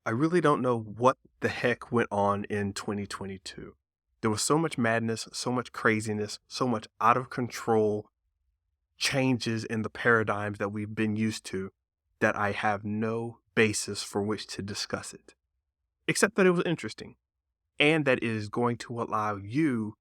I really don't know what the heck went on in 2022. There was so much madness, so much craziness, so much out of control changes in the paradigms that we've been used to that I have no basis for which to discuss it, except that it was interesting and that it is going to allow you,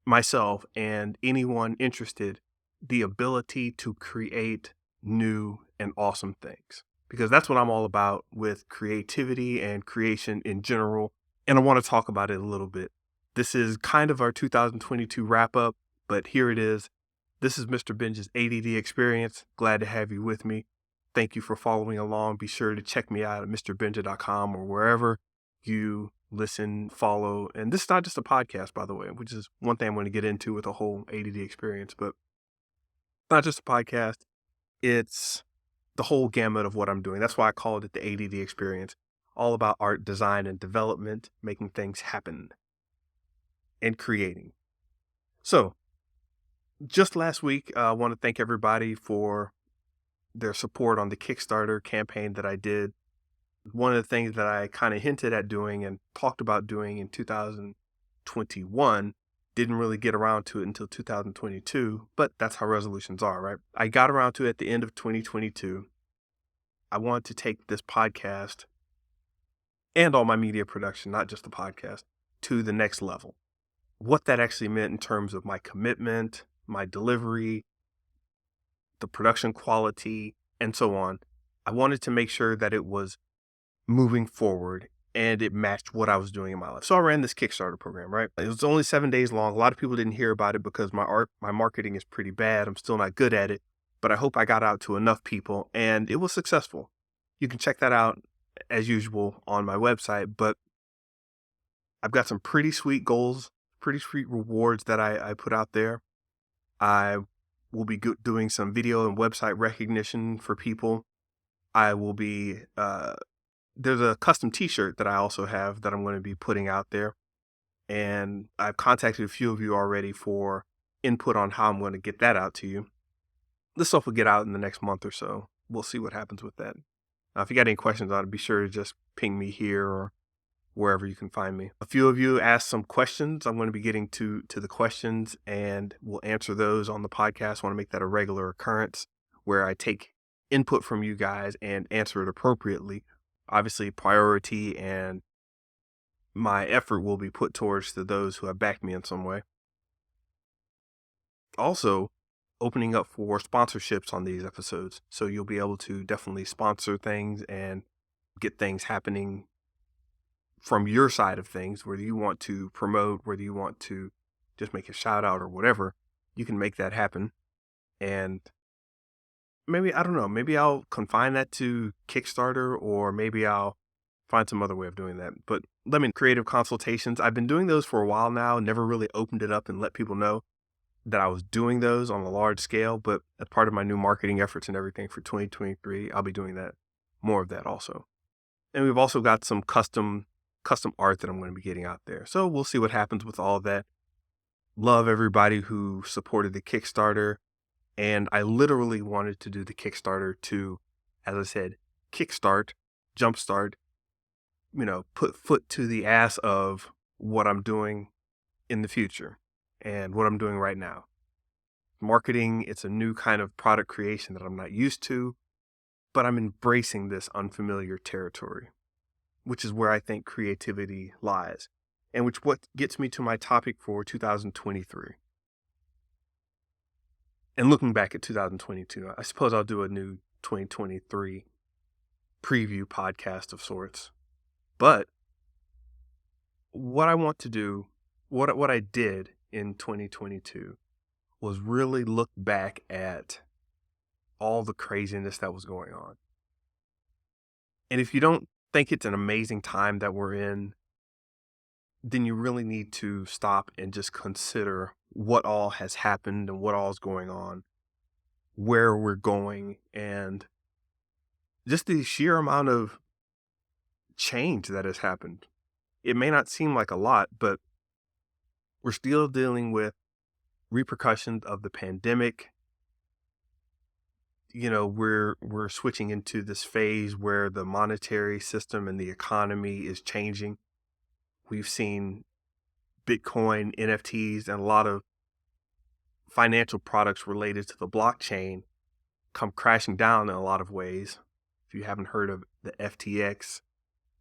myself, and anyone interested the ability to create new and awesome things. Because that's what I'm all about with creativity and creation in general. And I want to talk about it a little bit. This is kind of our 2022 wrap up, but here it is. This is Mr. Benja's ADD experience. Glad to have you with me. Thank you for following along. Be sure to check me out at mrbenja.com or wherever you listen, follow. And this is not just a podcast, by the way, which is one thing I'm going to get into with the whole ADD experience, but not just a podcast. It's the whole gamut of what I'm doing. That's why I called it the ADD experience. All about art, design, and development, making things happen and creating. So, just last week, I want to thank everybody for their support on the Kickstarter campaign that I did. One of the things that I kind of hinted at doing and talked about doing in 2021, didn't really get around to it until 2022, but that's how resolutions are, right? I got around to it at the end of 2022. I wanted to take this podcast and all my media production, not just the podcast, to the next level. What that actually meant in terms of my commitment, my delivery, the production quality, and so on. I wanted to make sure that it was moving forward and it matched what I was doing in my life. So I ran this Kickstarter program, right? It was only 7 days long. A lot of people didn't hear about it because my marketing is pretty bad. I'm still not good at it, but I hope I got out to enough people and it was successful. You can check that out as usual on my website, but I've got some pretty sweet goals, pretty sweet rewards that I put out there. I will be doing some video and website recognition for people. I will be, there's a custom t-shirt that I also have that I'm going to be putting out there. And I've contacted a few of you already for input on how I'm going to get that out to you. This stuff will get out in the next month or so. We'll see what happens with that. If you got any questions on it, be sure to just ping me here or wherever you can find me. A few of you asked some questions. I'm going to be getting to the questions and we'll answer those on the podcast. I want to make that a regular occurrence where I take input from you guys and answer it appropriately. Obviously, priority and my effort will be put towards to those who have backed me in some way. Also, opening up for sponsorships on these episodes. So you'll be able to definitely sponsor things and get things happening from your side of things, whether you want to promote, whether you want to just make a shout out or whatever, you can make that happen. And maybe, I don't know, maybe I'll confine that to Kickstarter or maybe I'll find some other way of doing that. But creative consultations. I've been doing those for a while now, never really opened it up and let people know that I was doing those on a large scale, but as part of my new marketing efforts and everything for 2023, I'll be doing that, more of that also. And we've also got some custom art that I'm going to be getting out there. So we'll see what happens with all of that. Love everybody who supported the Kickstarter. And I literally wanted to do the Kickstarter to, as I said, kickstart, jumpstart, put foot to the ass of what I'm doing in the future and what I'm doing right now. Marketing, it's a new kind of product creation that I'm not used to, but I'm embracing this unfamiliar territory, which is where I think creativity lies, and what gets me to my topic for 2023. And looking back at 2022, I suppose I'll do a new 2023 preview podcast of sorts. But what I want to do, what I did in 2022 was really look back at all the craziness that was going on. And if you don't think it's an amazing time that we're in, then you really need to stop and just consider what all has happened and what all is going on, where we're going, and just the sheer amount of change that has happened. It may not seem like a lot, but we're still dealing with repercussions of the pandemic, we're switching into this phase where the monetary system and the economy is changing. We've seen Bitcoin, NFTs, and a lot of financial products related to the blockchain come crashing down in a lot of ways. If you haven't heard of the FTX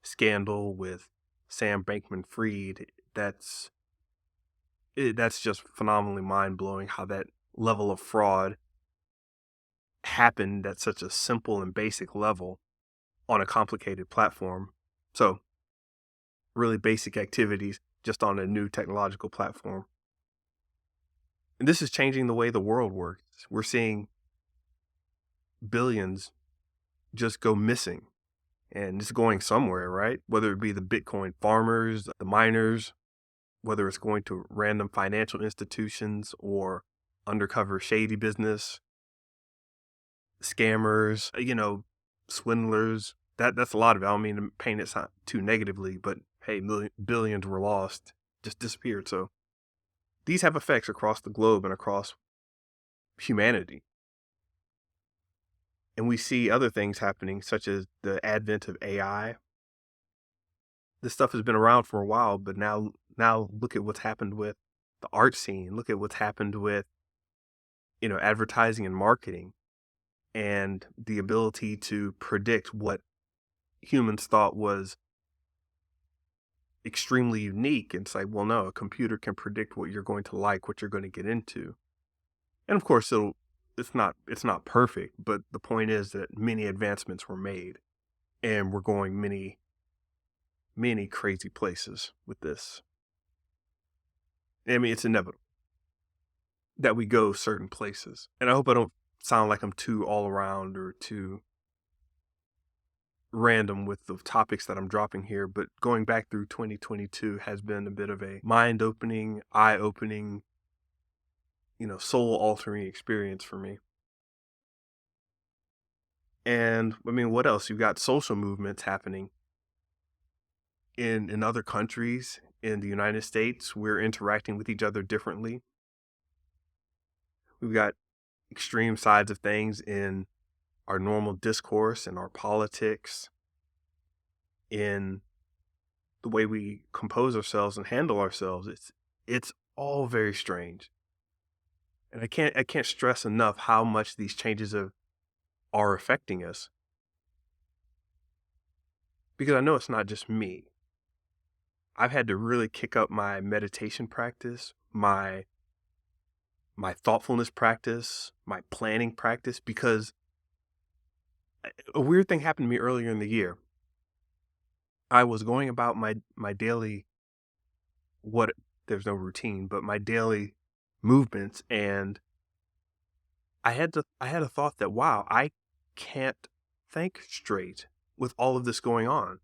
scandal with Sam Bankman-Fried, that's just phenomenally mind-blowing how that level of fraud happened at such a simple and basic level on a complicated platform. So, really basic activities just on a new technological platform. And this is changing the way the world works. We're seeing billions just go missing, and it's going somewhere, right? Whether it be the Bitcoin farmers, the miners, whether it's going to random financial institutions or undercover shady business, scammers, swindlers. That's a lot of it. I don't mean to paint it too negatively, but hey, billions were lost, just disappeared. So these have effects across the globe and across humanity. And we see other things happening, such as the advent of AI. This stuff has been around for a while, but now look at what's happened with the art scene. Look at what's happened with, advertising and marketing, and the ability to predict what humans thought was extremely unique. And it's like, well, no, a computer can predict what you're going to like, what you're going to get into. And of course, it's not perfect, but the point is that many advancements were made, and we're going many, many crazy places with this. I mean, it's inevitable that we go certain places. And I hope I don't sound like I'm too all around or too random with the topics that I'm dropping here, but going back through 2022 has been a bit of a mind-opening, eye-opening, soul-altering experience for me. And I mean, what else? You've got social movements happening in other countries. In the United States, we're interacting with each other differently. We've got extreme sides of things in our normal discourse, in our politics, in the way we compose ourselves and handle ourselves. It's all very strange. And I can't stress enough how much these changes are affecting us. Because I know it's not just me. I've had to really kick up my meditation practice, my thoughtfulness practice, my planning practice, because a weird thing happened to me earlier in the year. I was going about my daily, there's no routine, but my daily movements, and I had a thought that, wow, I can't think straight with all of this going on.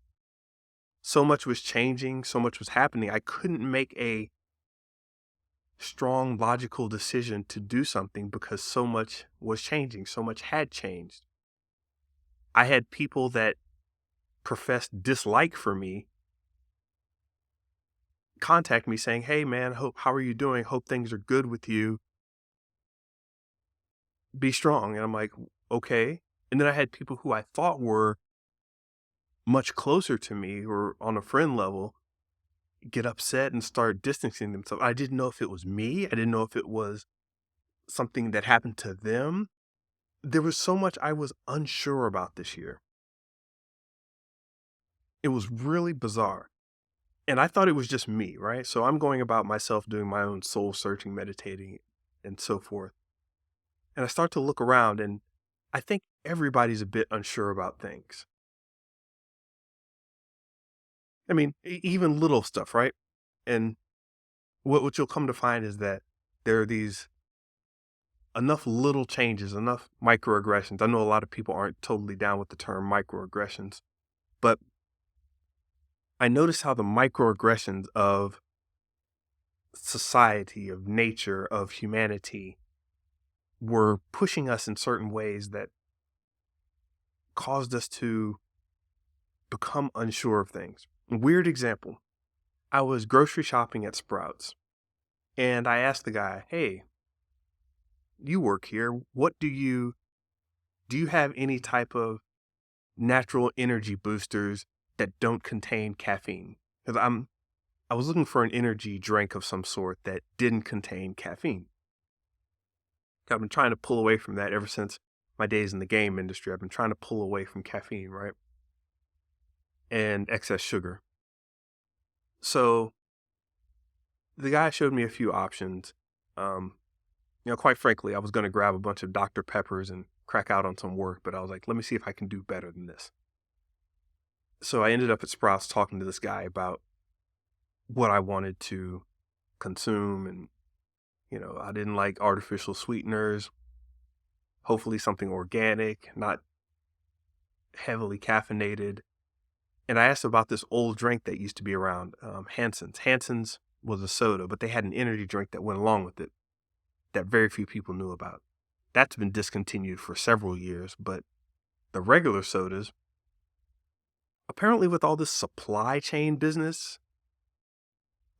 So much was changing, so much was happening. I couldn't make a strong, logical decision to do something because so much was changing, so much had changed. I had people that professed dislike for me contact me saying, hey man, how are you doing? Hope things are good with you. Be strong. And I'm like, okay. And then I had people who I thought were much closer to me or on a friend level get upset and start distancing themselves. I didn't know if it was me. I didn't know if it was something that happened to them. There was so much I was unsure about this year. It was really bizarre. And I thought it was just me, right? So I'm going about myself doing my own soul searching, meditating, and so forth. And I start to look around, and I think everybody's a bit unsure about things. I mean, even little stuff, right? And what you'll come to find is that there are these enough little changes, enough microaggressions. I know a lot of people aren't totally down with the term microaggressions, but I notice how the microaggressions of society, of nature, of humanity were pushing us in certain ways that caused us to become unsure of things. Weird example. I was grocery shopping at Sprouts, and I asked the guy, hey, you work here. What do you do you have any type of natural energy boosters that don't contain caffeine? Because I was looking for an energy drink of some sort that didn't contain caffeine. I've been trying to pull away from that ever since my days in the game industry. I've been trying to pull away from caffeine, right? And excess sugar. So the guy showed me a few options. Quite frankly, I was going to grab a bunch of Dr. Peppers and crack out on some work, but I was like, let me see if I can do better than this. So I ended up at Sprouts talking to this guy about what I wanted to consume. And, I didn't like artificial sweeteners, hopefully something organic, not heavily caffeinated. And I asked about this old drink that used to be around, Hanson's. Hanson's was a soda, but they had an energy drink that went along with it that very few people knew about. That's been discontinued for several years, but the regular sodas, apparently with all this supply chain business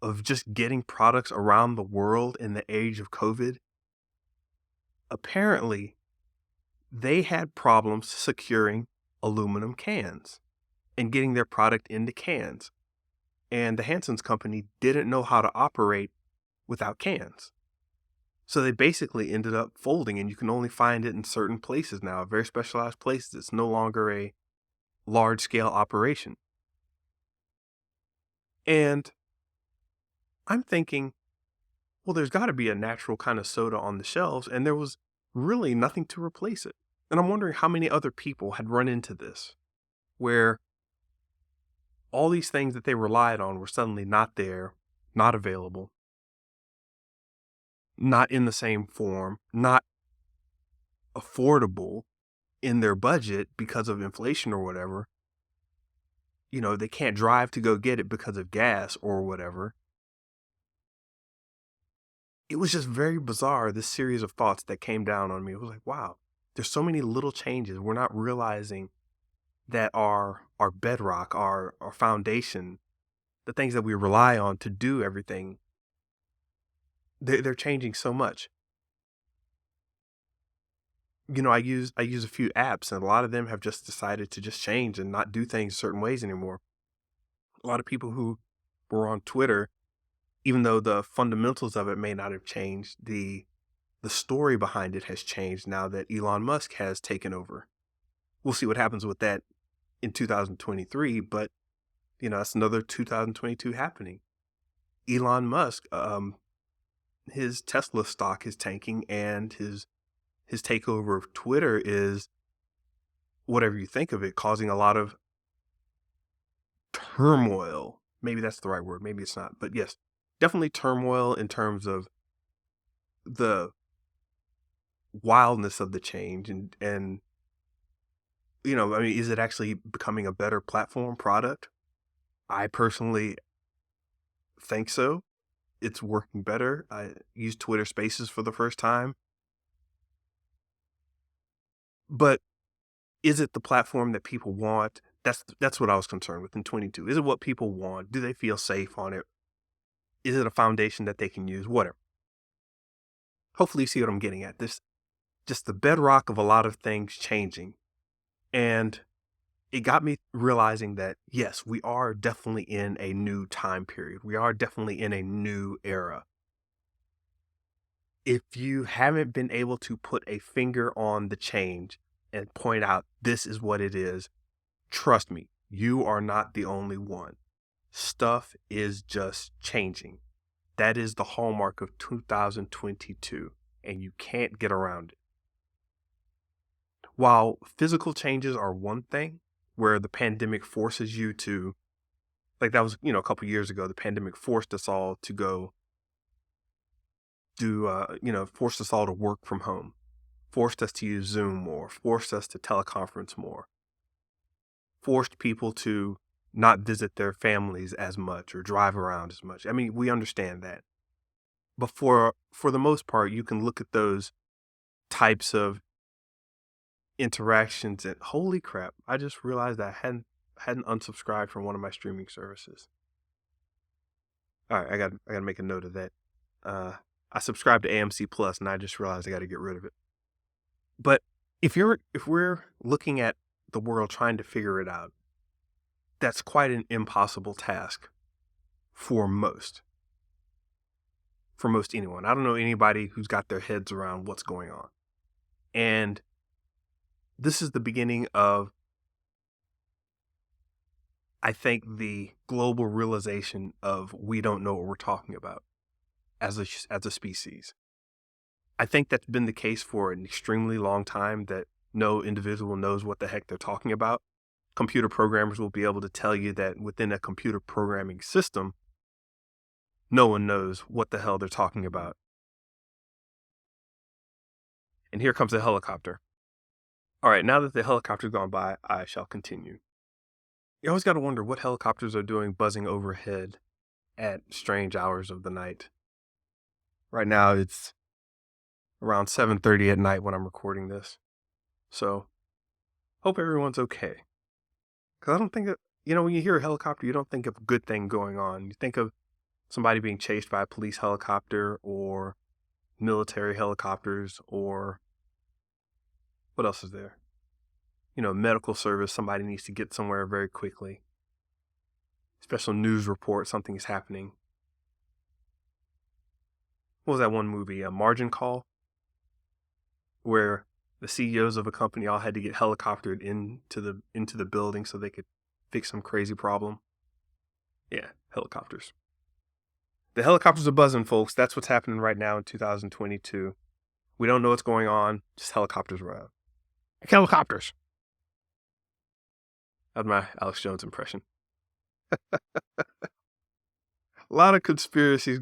of just getting products around the world in the age of COVID, apparently they had problems securing aluminum cans and getting their product into cans. And the Hanson's company didn't know how to operate without cans. So they basically ended up folding, and you can only find it in certain places now, very specialized places. It's no longer a large-scale operation. And I'm thinking, well, there's got to be a natural kind of soda on the shelves, and there was really nothing to replace it. And I'm wondering how many other people had run into this, where all these things that they relied on were suddenly not there, not available, not in the same form, not affordable in their budget because of inflation or whatever. They can't drive to go get it because of gas or whatever. It was just very bizarre, this series of thoughts that came down on me. It was like, wow, there's so many little changes. We're not realizing that our bedrock, our foundation, the things that we rely on to do everything, they're changing so much. I use a few apps, and a lot of them have just decided to just change and not do things certain ways anymore. A lot of people who were on Twitter, even though the fundamentals of it may not have changed, the story behind it has changed now that Elon Musk has taken over. We'll see what happens with that in 2023, but that's another 2022 happening. Elon Musk, his Tesla stock is tanking, and his takeover of Twitter is, whatever you think of it, causing a lot of turmoil. Maybe that's the right word. Maybe it's not. But yes, definitely turmoil in terms of the wildness of the change. And is it actually becoming a better platform product? I personally think so. It's working better. I used Twitter Spaces for the first time. But is it the platform that people want? That's what I was concerned with in 22. Is it what people want? Do they feel safe on it? Is it a foundation that they can use? Whatever. Hopefully you see what I'm getting at. This just the bedrock of a lot of things changing. And it got me realizing that, yes, we are definitely in a new time period. We are definitely in a new era. If you haven't been able to put a finger on the change and point out this is what it is, trust me, you are not the only one. Stuff is just changing. That is the hallmark of 2022, and you can't get around it. While physical changes are one thing, where the pandemic forces you to, like that was, a couple years ago, the pandemic forced us all to go do, forced us all to work from home, forced us to use Zoom more, forced us to teleconference more, forced people to not visit their families as much or drive around as much. I mean, we understand that. But for the most part, you can look at those types of interactions and holy crap, I just realized I hadn't unsubscribed from one of my streaming services. All right, I gotta make a note of that. I subscribed to AMC Plus, and I just realized I got to get rid of it. But If we're looking at the world trying to figure it out, that's quite an impossible task for most. For most anyone. I don't know anybody who's got their heads around what's going on. And this is the beginning of, I think, the global realization of we don't know what we're talking about as a species. I think that's been the case for an extremely long time, that no individual knows what the heck they're talking about. Computer programmers will be able to tell you that within a computer programming system, no one knows what the hell they're talking about. And here comes a helicopter. All right, now that the helicopter's gone by, I shall continue. You always got to wonder what helicopters are doing buzzing overhead at strange hours of the night. Right now, it's around 7:30 at night when I'm recording this. So, hope everyone's okay. Because I don't think that, when you hear a helicopter, you don't think of a good thing going on. You think of somebody being chased by a police helicopter or military helicopters, or what else is there? Medical service, somebody needs to get somewhere very quickly. Special news report, something is happening. What was that one movie, Margin Call? Where the CEOs of a company all had to get helicoptered into the building so they could fix some crazy problem. Yeah, helicopters. The helicopters are buzzing, folks. That's what's happening right now in 2022. We don't know what's going on, just helicopters around. Helicopters! That's my Alex Jones impression. A lot of conspiracies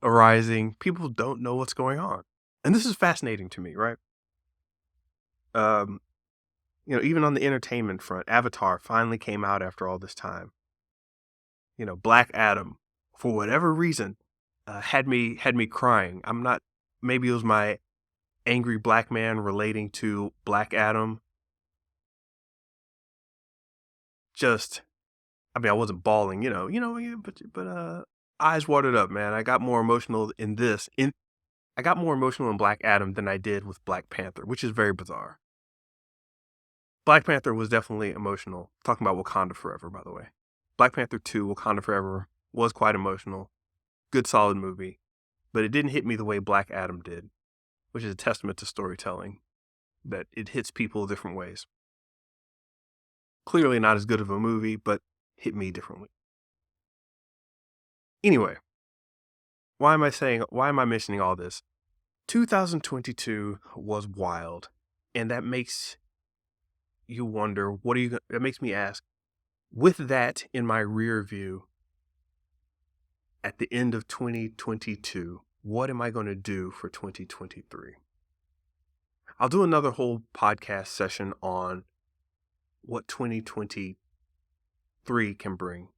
arising. People don't know what's going on. And this is fascinating to me, right? Even on the entertainment front, Avatar finally came out after all this time. Black Adam, for whatever reason, had me crying. Maybe it was my angry black man relating to Black Adam. I wasn't bawling, but eyes watered up, man. I got more emotional in this. I got more emotional in Black Adam than I did with Black Panther, which is very bizarre. Black Panther was definitely emotional. Talking about Wakanda Forever, by the way. Black Panther 2, Wakanda Forever, was quite emotional. Good, solid movie. But it didn't hit me the way Black Adam did, which is a testament to storytelling, that it hits people different ways. Clearly not as good of a movie, but hit me differently. Anyway, why am I mentioning all this? 2022 was wild, and that makes you wonder, that makes me ask, with that in my rear view, at the end of 2022, what am I going to do for 2023? I'll do another whole podcast session on what 2023 can bring.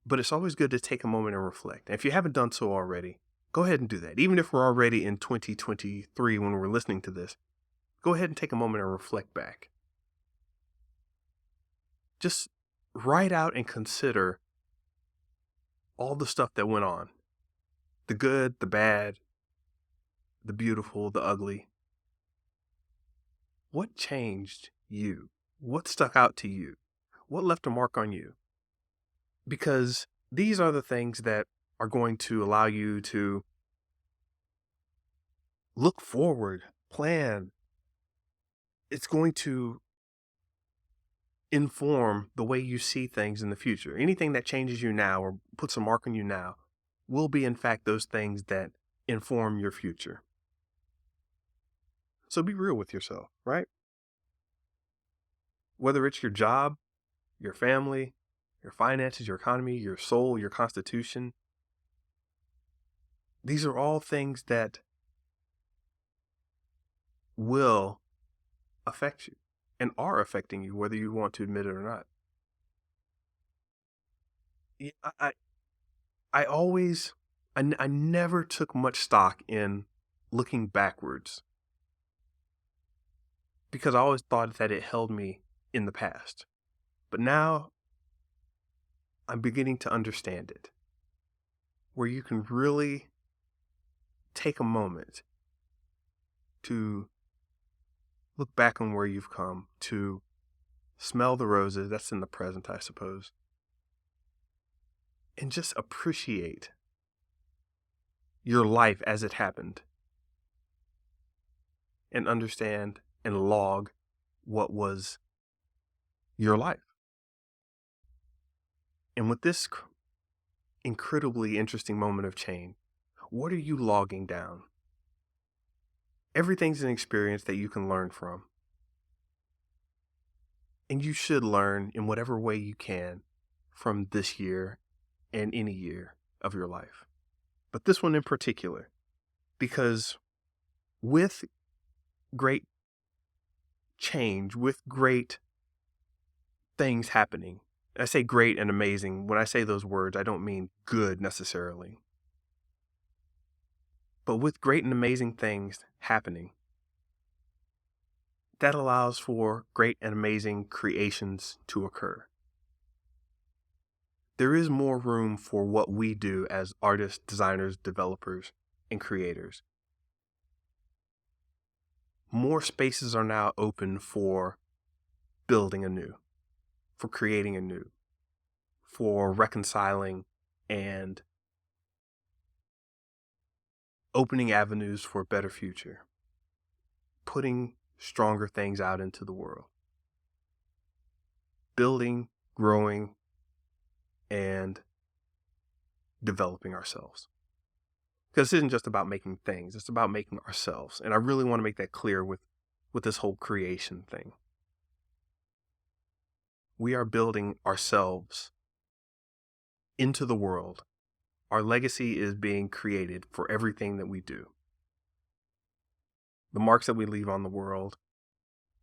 But it's always good to take a moment and reflect. And if you haven't done so already, go ahead and do that. Even if we're already in 2023 when we're listening to this, go ahead and take a moment and reflect back. Just write out and consider all the stuff that went on. The good, the bad, the beautiful, the ugly. What changed you? What stuck out to you? What left a mark on you? Because these are the things that are going to allow you to look forward, plan. It's going to inform the way you see things in the future. Anything that changes you now or puts a mark on you now will be, in fact, those things that inform your future. So be real with yourself, right? Whether it's your job, your family, your finances, your economy, your soul, your constitution, these are all things that will affect you and are affecting you, whether you want to admit it or not. I never took much stock in looking backwards because I always thought that it held me in the past. But now I'm beginning to understand it, where you can really take a moment to look back on where you've come, to smell the roses, that's in the present, I suppose, and just appreciate your life as it happened and understand and log what was your life. And with this incredibly interesting moment of change, what are you logging down? Everything's an experience that you can learn from. And you should learn in whatever way you can from this year and any year of your life. But this one in particular, because with great change, with great things happening, I say great and amazing. When I say those words, I don't mean good necessarily. But with great and amazing things happening, that allows for great and amazing creations to occur. There is more room for what we do as artists, designers, developers, and creators. More spaces are now open for building anew, for creating anew, for reconciling and opening avenues for a better future, putting stronger things out into the world, building, growing, and developing ourselves. Because this isn't just about making things, it's about making ourselves. And I really want to make that clear with this whole creation thing. We are building ourselves into the world. Our legacy is being created for everything that we do. The marks that we leave on the world,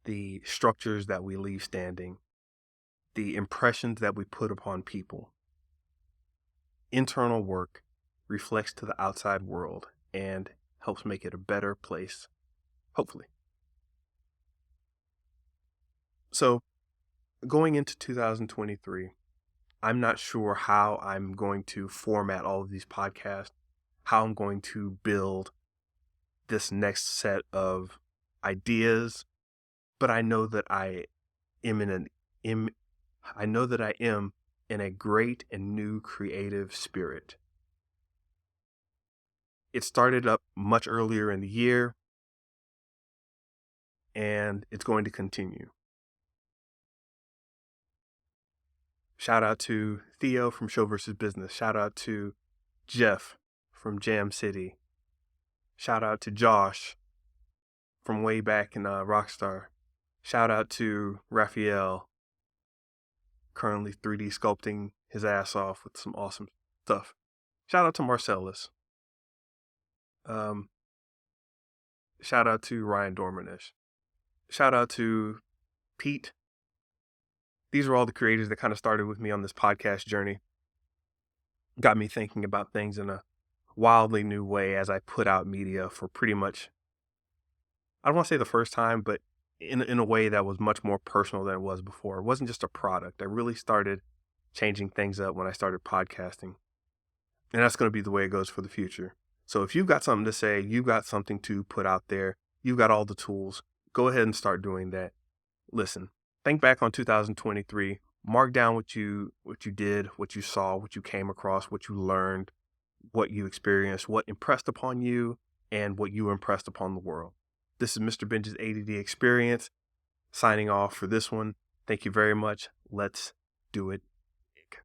the structures that we leave standing, the impressions that we put upon people. Internal work reflects to the outside world and helps make it a better place, hopefully. So, going into 2023, I'm not sure how I'm going to format all of these podcasts, how I'm going to build this next set of ideas, but I know that I am in a great and new creative spirit. It started up much earlier in the year, and it's going to continue. Shout out to Theo from Show vs. Business. Shout out to Jeff from Jam City. Shout out to Josh from way back in Rockstar. Shout out to Raphael, currently 3D sculpting his ass off with some awesome stuff. Shout out to Marcellus. Shout out to Ryan Dormanish. Shout out to Pete. These are all the creators that kind of started with me on this podcast journey. Got me thinking about things in a wildly new way as I put out media for pretty much, I don't want to say the first time, but in a way that was much more personal than it was before. It wasn't just a product. I really started changing things up when I started podcasting. And that's going to be the way it goes for the future. So if you've got something to say, you've got something to put out there, you've got all the tools, go ahead and start doing that. Listen, think back on 2023, mark down what you did, what you saw, what you came across, what you learned, what you experienced, what impressed upon you, and what you impressed upon the world. This is Mr. Benja's ADD Experience, signing off for this one. Thank you very much. Let's do it